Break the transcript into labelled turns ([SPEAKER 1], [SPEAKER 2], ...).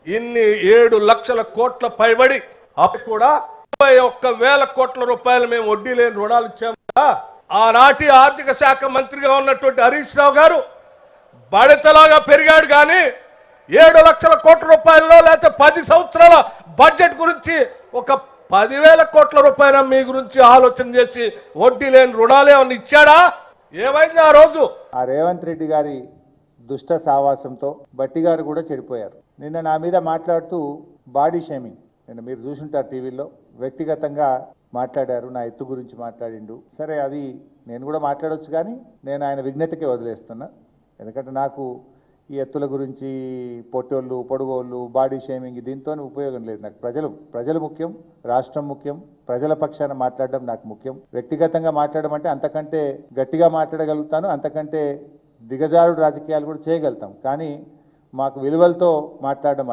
[SPEAKER 1] ఇన్ని 7 లక్షల కోట్ల పైబడి అప్పుడు కూడా 31,000 కోట్ల రూపాయలు మేము వడ్డీ లేని రుణాలు ఇచ్చాము. ఆనాటి ఆర్థిక శాఖ మంత్రిగా ఉన్నటువంటి హరీష్ రావు గారు బడతలాగా పెరిగాడు. కానీ 7 లక్షల కోట్ల రూపాయల్లో లేకపోతే 10 సంవత్సరాల బడ్జెట్ గురించి ఒక 10,000 కోట్ల రూపాయల మీ గురించి ఆలోచన చేసి వడ్డీ లేని రుణాలు ఏమన్నా ఇచ్చాడా? ఏమైంది ఆ రోజు?
[SPEAKER 2] ఆ రేవంత్ రెడ్డి గారి దుష్ట సావాసంతో బట్టి గారు కూడా చెడిపోయారు. నిన్న నా మీద మాట్లాడుతూ బాడీ షేమింగ్, నిన్న మీరు చూసుంటారు టీవీలో, వ్యక్తిగతంగా మాట్లాడారు, నా ఎత్తు గురించి మాట్లాడిండు. సరే, అది నేను కూడా మాట్లాడవచ్చు, కానీ నేను ఆయన విజ్ఞతకే వదిలేస్తున్నా. ఎందుకంటే నాకు ఈ ఎత్తుల గురించి, పొట్టోళ్ళు పొడుగోళ్ళు, బాడీ షేమింగ్, దీంతో ఉపయోగం లేదు. నాకు ప్రజలు ముఖ్యం, రాష్ట్రం ముఖ్యం, ప్రజల పక్షాన మాట్లాడడం నాకు ముఖ్యం. వ్యక్తిగతంగా మాట్లాడడం అంటే అంతకంటే గట్టిగా మాట్లాడగలుగుతాను, అంతకంటే దిగజారుడు రాజకీయాలు కూడా చేయగలుగుతాం. కానీ మాకు విలువలతో మాట్లాడడం